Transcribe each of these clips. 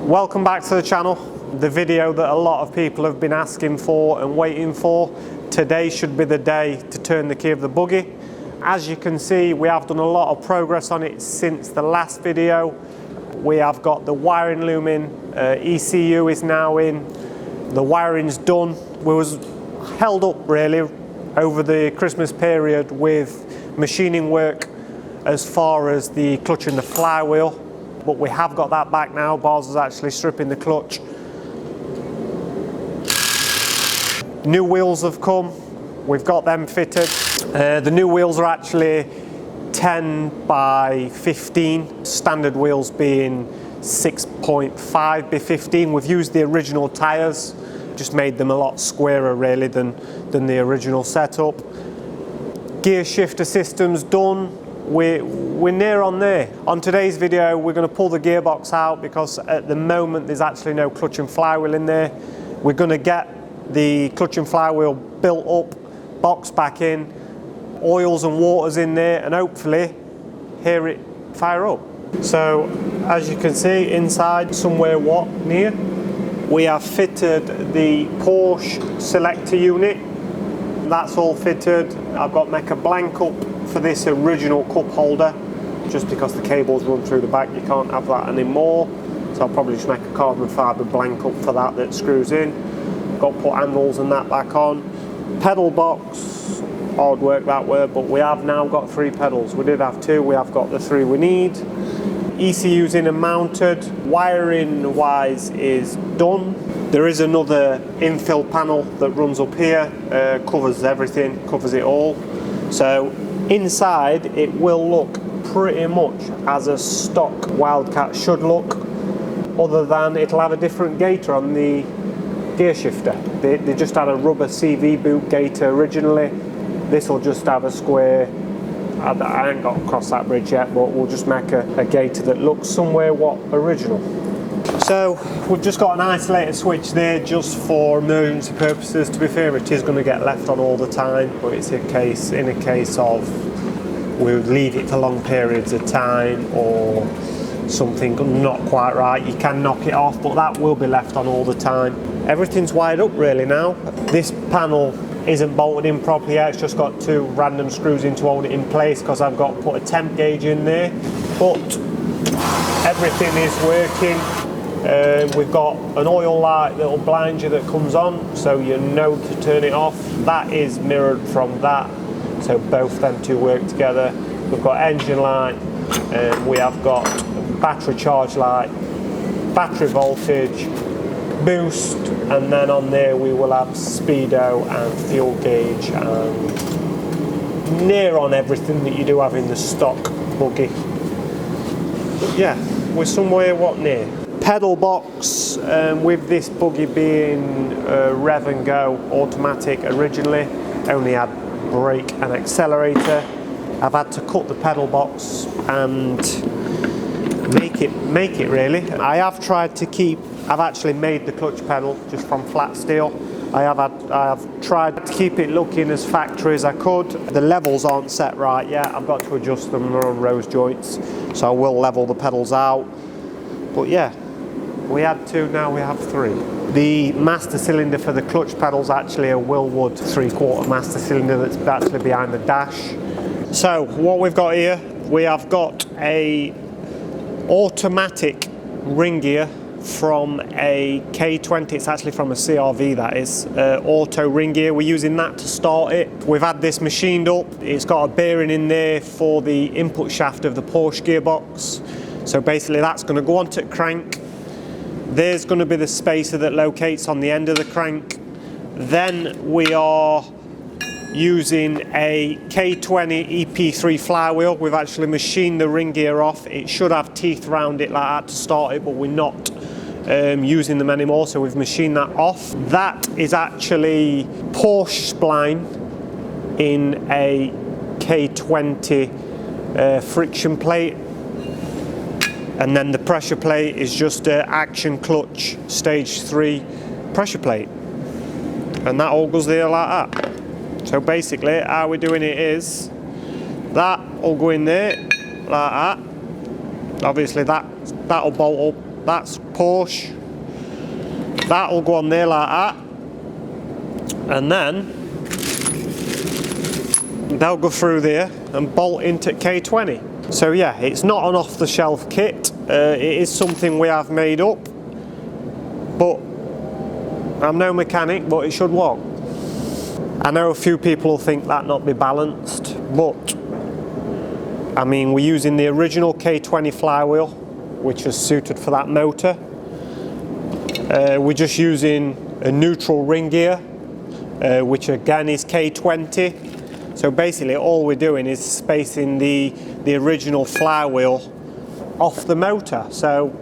Welcome back to the channel. The video that a lot of people have been asking for and waiting for. Today should be the day to turn the key of the buggy. As you can see, we have done a lot of progress on it since the last video. We have got the wiring loom in, ECU is now in, the wiring's done. We was held up really over the Christmas period with machining work as far as the clutch and the flywheel, but we have got that back now. Bars is actually stripping the clutch. New wheels have come, we've got them fitted. The new wheels are actually 10 by 15, standard wheels being 6.5 by 15. We've used the original tyres, just made them a lot squarer really than the original setup. Gear shifter system's done. We're near on there. On today's video, we're going to pull the gearbox out because at the moment there's actually no clutch and flywheel in there. We're going to get the clutch and flywheel built up, box back in, oils and waters in there, and hopefully hear it fire up. So as you can see inside, somewhere near, we have fitted the Porsche selector unit. That's all fitted. I've got to make a blank up for this original cup holder, just because the cables run through the back, you can't have that anymore. So I'll probably just make a carbon fibre blank up for that screws in. Got to put handles and that back on. Pedal box, hard work that way, but we have now got 3 pedals. We did have 2, we have got the 3 we need. ECU's in and mounted. Wiring wise is done. There is another infill panel that runs up here, covers everything, covers it all. So inside it will look pretty much as a stock Wildcat should look, other than it'll have a different gaiter on the gear shifter. They just had a rubber CV boot gaiter originally. This will just have a square. I ain't got across that bridge yet, but we'll just make a gaiter that looks somewhere original. So we've just got an isolator switch there just for emergency purposes. To be fair, it is going to get left on all the time, but it's in a case of we'll leave it for long periods of time or something not quite right, you can knock it off, but that will be left on all the time. Everything's wired up really now. This panel isn't bolted in properly yet, it's just got 2 random screws in to hold it in place because I've got to put a temp gauge in there, but everything is working. We've got an oil light that'll blind you that comes on, so you know to turn it off. That is mirrored from that, so both them 2 work together. We've got engine light, and we have got battery charge light, battery voltage, boost, and then on there we will have speedo and fuel gauge and near on everything that you do have in the stock buggy. But yeah, we're somewhere near. Pedal box, with this buggy being rev and go automatic originally, only had brake and accelerator. I've had to cut the pedal box and make it really. I have tried to keep, I've actually made the clutch pedal just from flat steel. I have tried to keep it looking as factory as I could. The levels aren't set right yet. I've got to adjust them, they're on rose joints, so I will level the pedals out. But yeah, we had 2, now we have 3. The master cylinder for the clutch pedals actually a Willwood 3/4 master cylinder that's actually behind the dash. So what we've got here, we have got a automatic ring gear from a K20, it's actually from a CRV that is, auto ring gear. We're using that to start it. We've had this machined up, it's got a bearing in there for the input shaft of the Porsche gearbox. So basically that's going to go onto the crank. There's going to be the spacer that locates on the end of the crank. Then we are using a K20 EP3 flywheel. We've actually machined the ring gear off. It should have teeth around it like that to start it, but we're not using them anymore, so we've machined that off. That is actually Porsche spline in a K20 friction plate. And then the pressure plate is just an Action Clutch Stage 3 pressure plate. And that all goes there like that. So basically how we're doing it is, that will go in there like that. Obviously that'll bolt up that's Porsche. That'll go on there like that. And then they'll go through there and bolt into K20. So yeah, it's not an off-the-shelf kit. It is something we have made up. But I'm no mechanic, but it should work. I know a few people will think that not be balanced, but I mean, we're using the original K20 flywheel, which is suited for that motor. We're just using a neutral ring gear, which again is K20. So basically all we're doing is spacing the original flywheel off the motor. So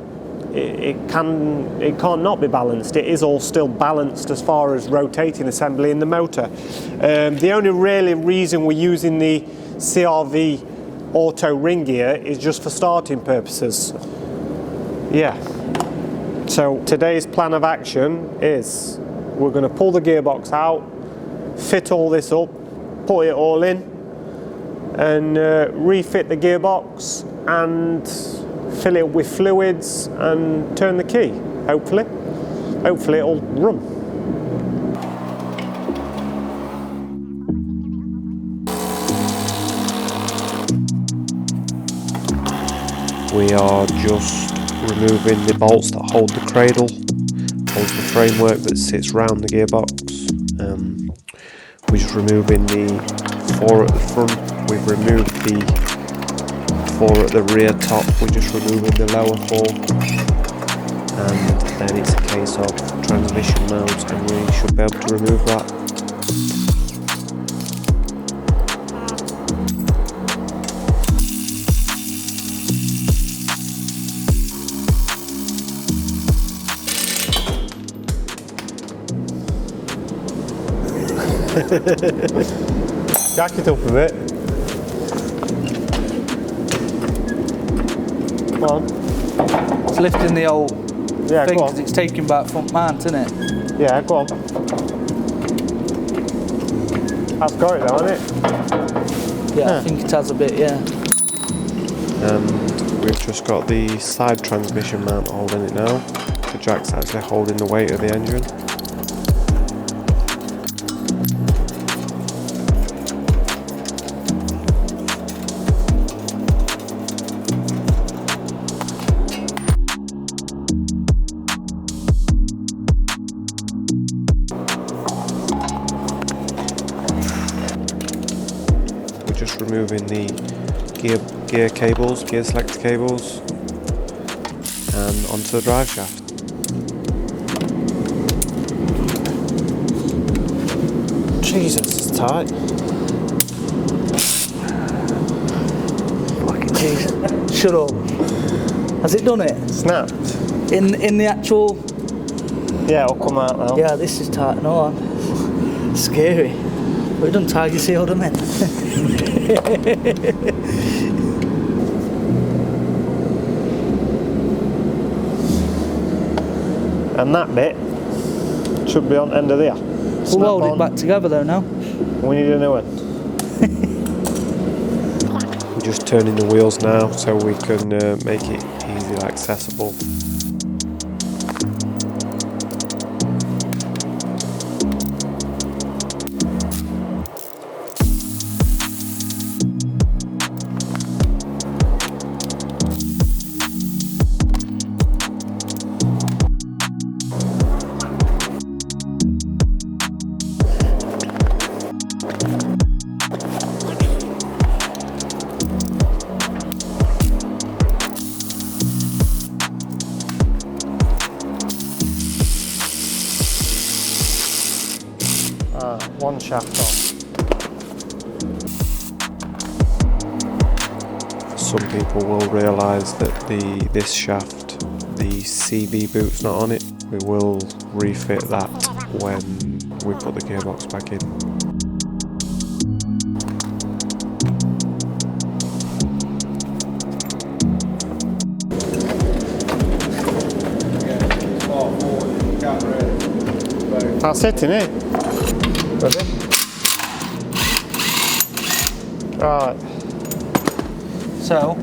it can't not be balanced. It is all still balanced as far as rotating assembly in the motor. The only really reason we're using the CRV auto ring gear is just for starting purposes. Yeah. So today's plan of action is we're going to pull the gearbox out, fit all this up, put it all in, and refit the gearbox and fill it with fluids and turn the key. Hopefully it'll run. We are just removing the bolts that hold the cradle, holds the framework that sits round the gearbox. We're just removing the 4 at the front. We've removed the 4 at the rear top. We're just removing the lower 4, and then it's a case of transmission mounts, and we should be able to remove that. Jack it up a bit. Come on. It's lifting the old Yeah, thing go on. because it's taking back front mount, isn't it? Yeah, go on. That's got it though, hasn't it? Yeah, I think it has a bit, yeah. And we've just got the side transmission mount holding it now. The jack's actually holding the weight of the engine. Just removing the gear cables, gear selector cables, and onto the drive shaft. Jesus, it's tight. Fucking Jesus. Shut up. Has it done it? Snapped. In the actual... Yeah, it'll come out now. Yeah, this is tight. No, scary. We've done Tiger Seal, haven't we? And that bit should be on the end of there. We'll hold it back together though now. We need a new one. We're just turning the wheels now so we can make it easily accessible. One shaft off. Some people will realise that this shaft, the CB boot's not on it. We will refit that when we put the gearbox back in. That's it, innit? Ready? Right. So,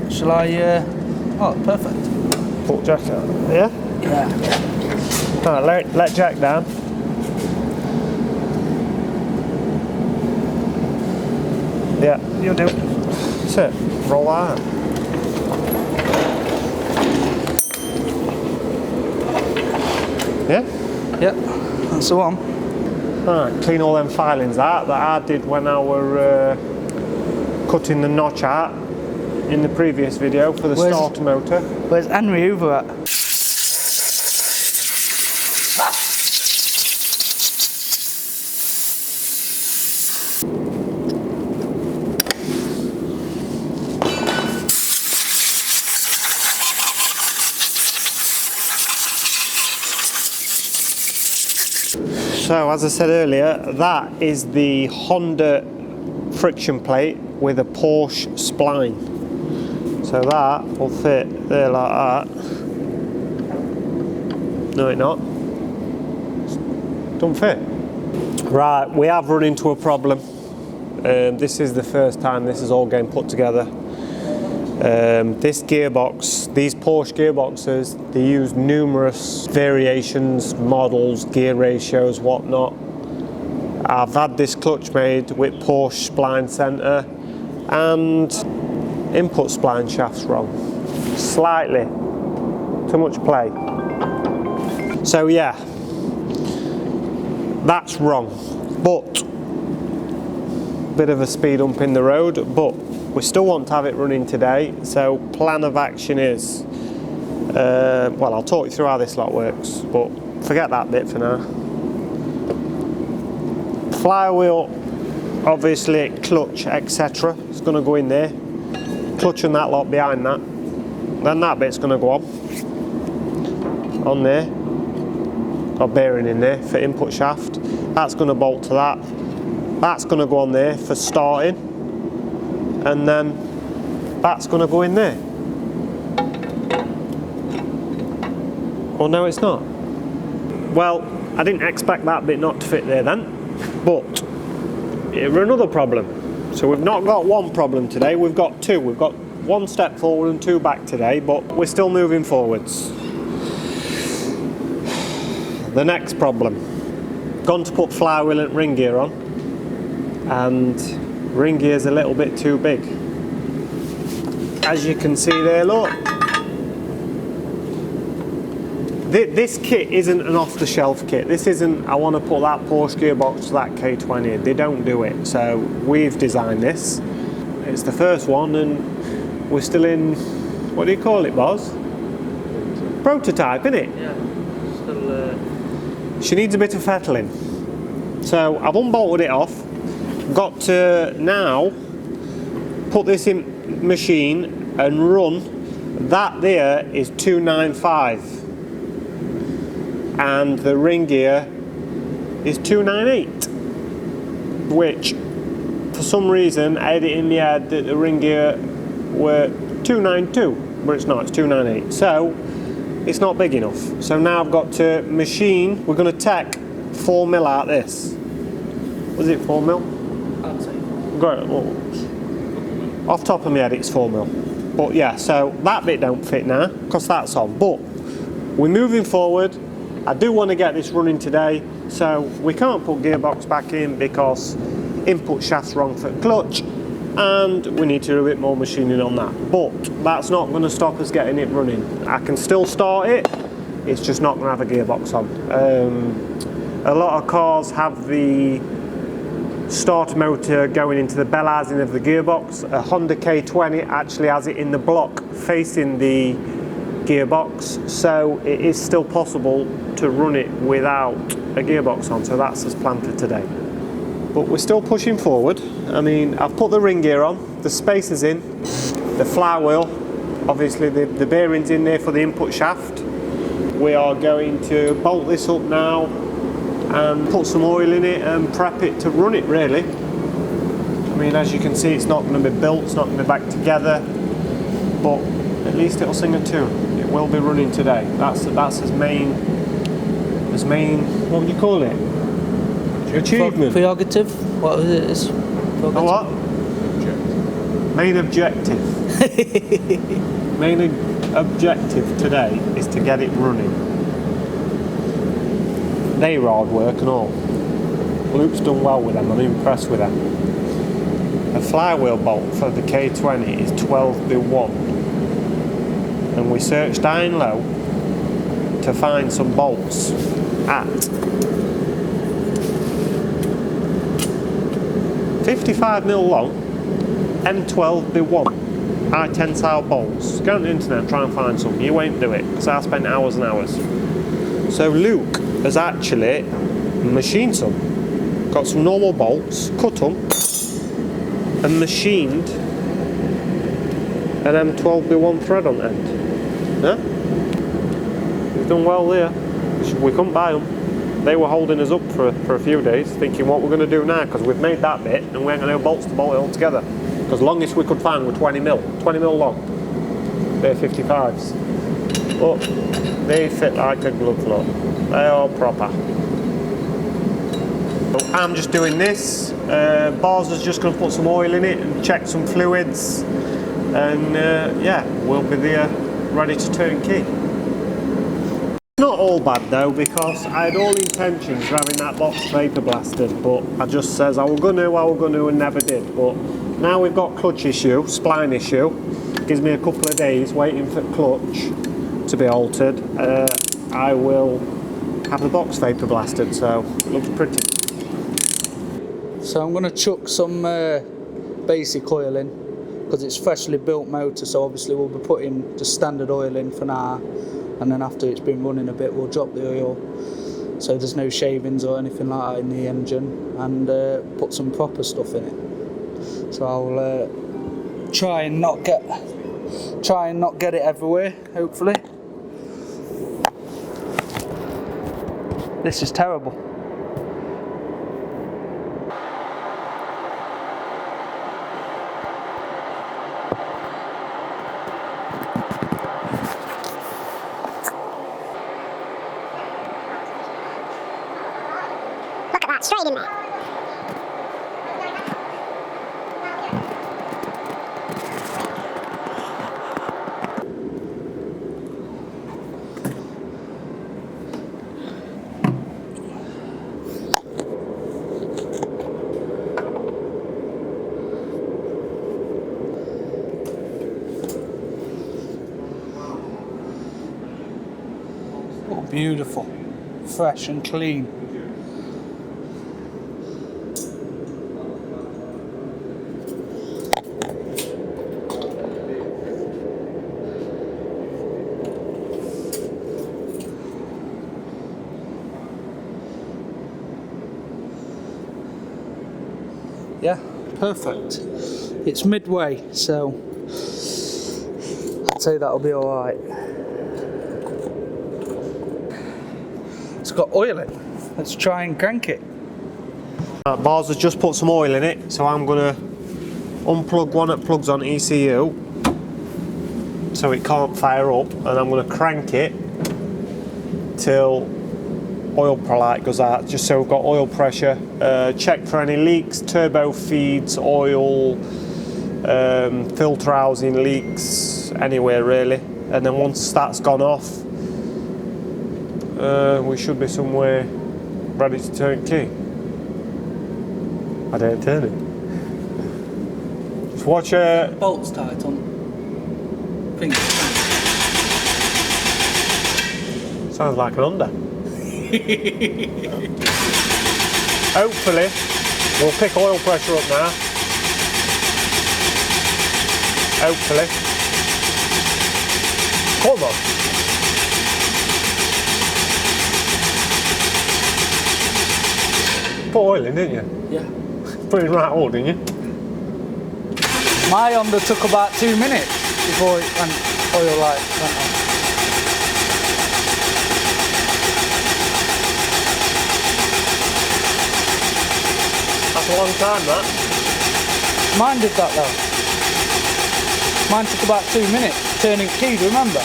shall I... oh, perfect. Put Jack out. Yeah? Yeah. Alright, let Jack down. Yeah, you do. That's it. Roll that out. Yeah? Yep, that's the one. Alright, clean all them filings out that I did when I were cutting the notch out in the previous video for the starter motor. Where's Henry Hoover at? So as I said earlier, that is the Honda friction plate with a Porsche spline. So that will fit there like that. No, it not. Don't fit. Right, we have run into a problem. This is the first time this is all getting put together. This gearbox, these Porsche gearboxes, they use numerous variations, models, gear ratios, whatnot. I've had this clutch made with Porsche spline center and input spline shafts wrong. Slightly. Too much play. So yeah, that's wrong. But, bit of a speed hump in the road, but we still want to have it running today, so plan of action is, well, I'll talk you through how this lot works, but forget that bit for now. Flywheel, obviously clutch, etc. It's going to go in there. Clutch and that lot behind that. Then that bit's going to go on there. Got bearing in there for input shaft. That's going to bolt to that. That's going to go on there for starting. And then that's going to go in there. Oh no, it's not. Well, I didn't expect that bit not to fit there then, but we're another problem. So we've not got one problem today, we've got two. We've got one step forward and two back today, but we're still moving forwards. The next problem. Gone to put flywheel and ring gear on, and ring gear's a little bit too big. As you can see there, look. This kit isn't an off-the-shelf kit. This isn't, I want to put that Porsche gearbox to that K20. They don't do it. So we've designed this. It's the first one and we're still in, what do you call it, Boz? Prototype, innit? Yeah, still... She needs a bit of fettling. So I've unbolted it off. Got to now put this in machine and run. That there is 295 and the ring gear is 298, which for some reason I had it in the head that the ring gear were 292, but it's not, it's 298, so it's not big enough. So now I've got to machine, we're going to take 4mm out this. Was it 4mm? Well, off top of my head it's 4mm, but yeah, so that bit don't fit now because that's on, but we're moving forward. I do want to get this running today, so we can't put gearbox back in because input shaft's wrong for clutch and we need to do a bit more machining on that, but that's not going to stop us getting it running. I can still start it, it's just not going to have a gearbox on. A lot of cars have the starter motor going into the bell housing of the gearbox. A Honda K20 actually has it in the block facing the gearbox, so it is still possible to run it without a gearbox on, so that's as planned for today. But we're still pushing forward. I mean, I've put the ring gear on, the spacer's in, the flywheel, obviously the bearing's in there for the input shaft. We are going to bolt this up now and put some oil in it and prep it to run it really. I mean, as you can see, it's not going to be built, it's not going to be back together, but at least it'll sing a tune. It will be running today. That's his main, what would you call it? Achievement. Prerogative? What is it? Is A what? Main objective. objective today is to get it running. They were hard work and all. Luke's done well with them, I'm impressed with them. A flywheel bolt for the K20 is 12B1. And we searched high and low to find some bolts at 55mm long, M12B1, high tensile bolts. Go on the internet and try and find some. You won't do it, because I spent hours and hours. So Luke has actually machined some. Got some normal bolts, cut them, and machined an M12B1 thread on the end. Yeah? We've done well there. We couldn't buy them. They were holding us up for a few days, thinking what we're going to do now, because we've made that bit and we ain't got no bolts to bolt it all together. Because longest we could find were 20mm long. They're 55s. But they fit like a glove look. They are proper. So I'm just doing this. Bars is just going to put some oil in it and check some fluids. And yeah, we'll be there ready to turn key. Not all bad though, because I had all intentions of having that box vapor blasted, but I just says I was going to and never did. But now we've got clutch issue, spline issue, gives me a couple of days waiting for clutch to be altered. I will have the box vapor blasted, so it looks pretty. So I'm going to chuck some basic oil in, because it's freshly built motor, so obviously we'll be putting just standard oil in for now, and then after it's been running a bit we'll drop the oil so there's no shavings or anything like that in the engine, and put some proper stuff in it. So I'll try and not get it everywhere, hopefully. This is terrible. Look at that, straight in there. Oh, beautiful, fresh and clean. Yeah, perfect. It's midway, so I'd say that'll be alright. It's got oil in. Let's try and crank it. Bars has just put some oil in it, so I'm going to unplug one that plugs on ECU so it can't fire up, and I'm going to crank it till oil light goes out, just so we've got oil pressure. Check for any leaks, turbo feeds, oil, filter housing leaks, anywhere really. And then once that's gone off, we should be somewhere ready to turn key. I didn't turn it. Just watch Bolts tight on. Fingers. Sounds like an Honda. Hopefully we'll pick oil pressure up now. Hopefully. Come on. Put oil in, didn't you? Yeah. Put it in right order, didn't you? My Honda took about 2 minutes before it went oil light went on. That's a long time, that. Mine did that though. Mine took about 2 minutes turning key, remember?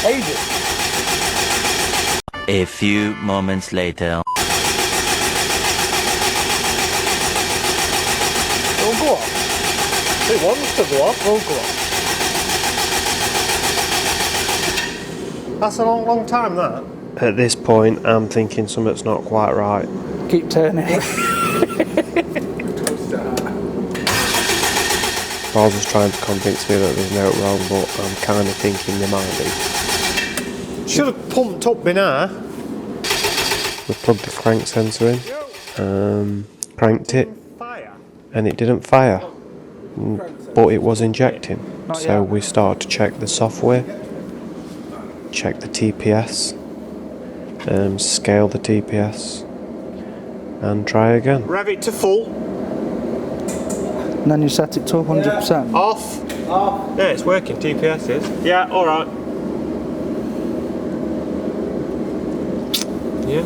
Ages. A few moments later. It'll go off. It wants to go off. It'll go off. That's a long, long time, that. At this point, I'm thinking something's not quite right. Keep turning it. Balls was trying to convince me that there's no wrong, but I'm kind of thinking there might be. Should have pumped up by now. We plugged the crank sensor in, cranked it, and it didn't fire, but it was injecting. So we started to check the software, check the TPS, scale the TPS, and try again. Rev it to full. And then you set it to 100%. Off. Yeah, it's working. TPS is. Yeah, all right. Yeah.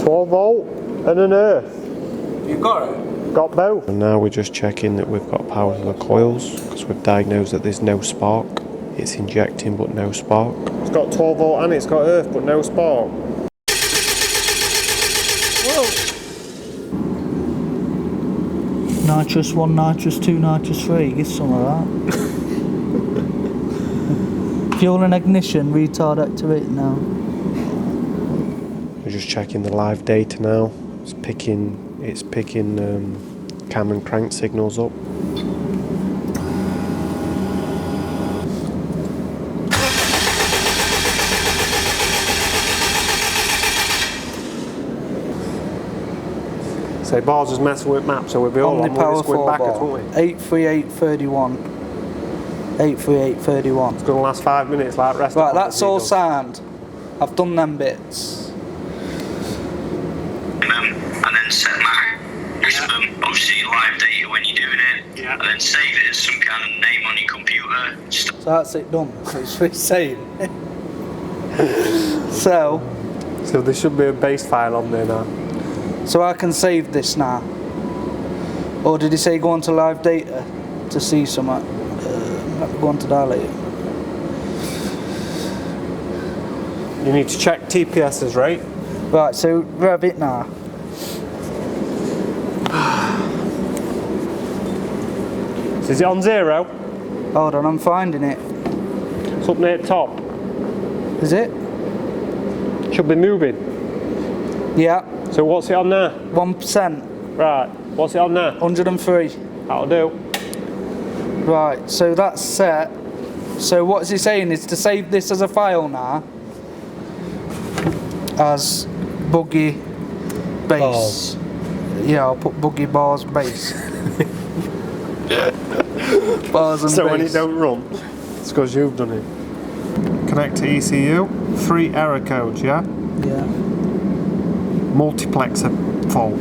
12 volt and an earth. You got it? Got both. And now we're just checking that we've got power to the coils, because we've diagnosed that there's no spark. It's injecting but no spark. It's got 12 volt and it's got earth but no spark. Whoa. Nitrous 1, nitrous 2, nitrous 3. Get some of that. Fuel and ignition, retard activated now. We're just checking the live data now. It's picking cam and crank signals up. So Bars is messing with maps, so we'll be all on Power going backwards, bar. won't we? 83831. 83831. It's going to last 5 minutes like rest. Right, that's all sound. I've done them bits. And then set my obviously live data when you're doing it, and then save it as some kind of name on your computer. So that's it done. That's what it's saying. So there should be a base file on there now. So I can save this now. Or did he say go on to live data to see something? Go on to dilate it. You need to check TPS's, right? Right, so rev it now. So is it on 0? Hold on, I'm finding it. It's up near the top. Is it? Should be moving. Yeah. So what's it on now? 1%. Right. What's it on now? 103. That'll do. Right, so that's set. So what is he saying is to save this as a file now. As buggy base. Bars. Yeah, I'll put buggy bars base. Bars and so base. when it don't run, it's because you've done it. Connect to ECU. 3 error codes, yeah? Yeah. Multiplexer fault.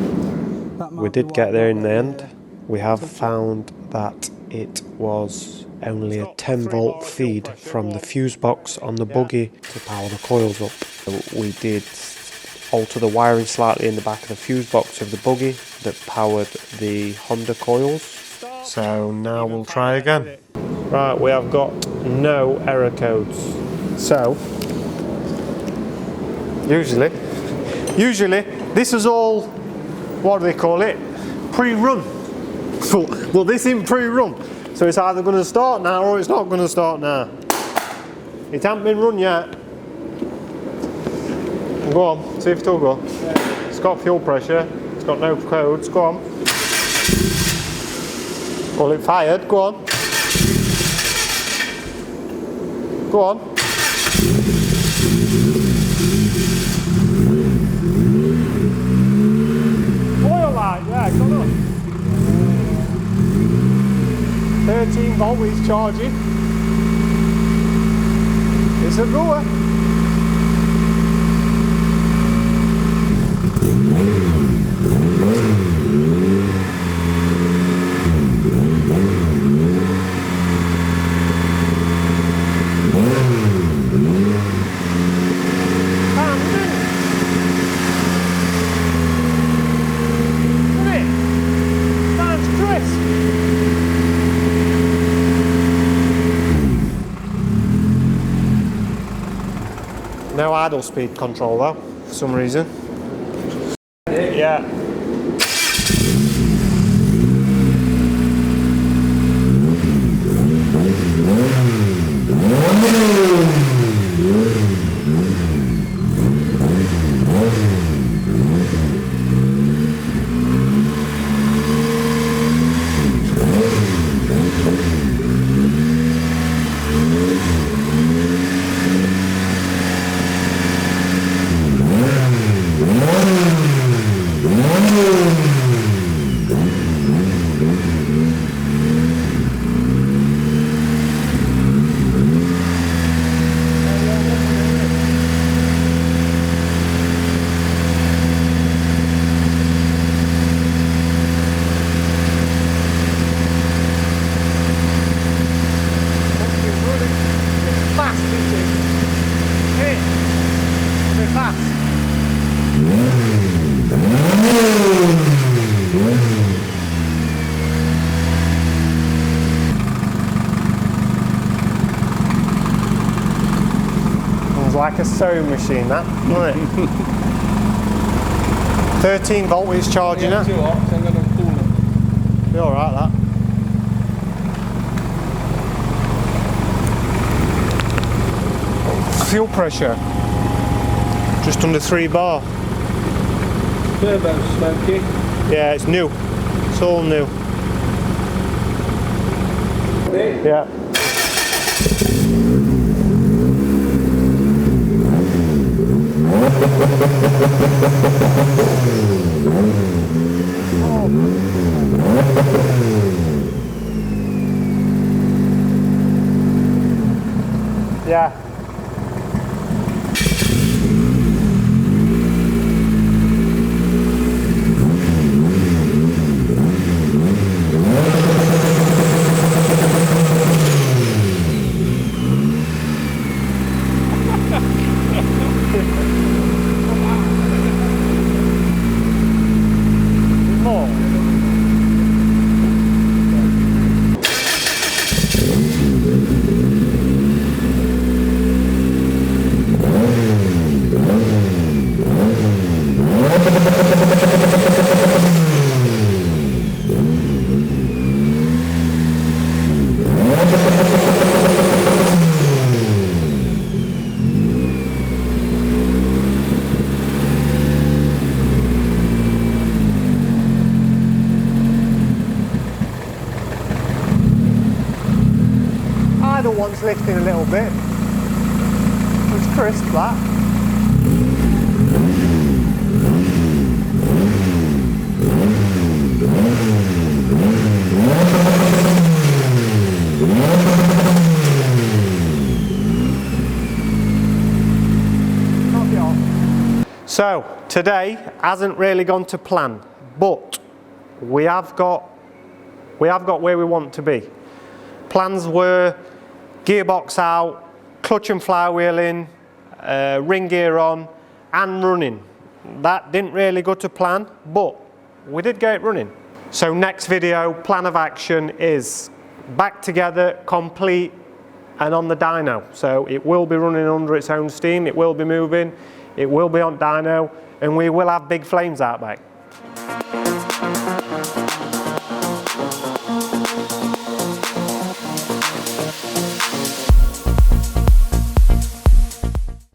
We did get there in the end. We have found that it was only a 10 volt feed from the fuse box on the buggy to power the coils up. We did alter the wiring slightly in the back of the fuse box of the buggy that powered the Honda coils. So now we'll try again. Right, we have got no error codes. So usually this is all, what do they call it, pre-run. Well, this isn't pre-run, so it's either going to start now or it's not going to start now. It hasn't been run yet. Go on, see if it'll go. It's got fuel pressure, it's got no codes, go on. Well, it fired, go on. Go on. Oil light, yeah, come on. 13 volt is charging. It's a goer. No idle speed control though, for some reason. Yeah. Like a sewing machine, that, doesn't it? 13 volt is charging it. Too hot, so I'm going to cool it. Be alright, that. Fuel pressure, just under 3 bar. Turbo smoky. Yeah, it's new. It's all new. Yeah. Yeah. The one's lifting a little bit. It's crisp, that. So today hasn't really gone to plan, but we have got where we want to be. Plans were gearbox out, clutch and flywheel in, ring gear on and running. That didn't really go to plan, but we did get it running. So next video, plan of action is back together, complete and on the dyno. So it will be running under its own steam, it will be moving, it will be on dyno, and we will have big flames out back.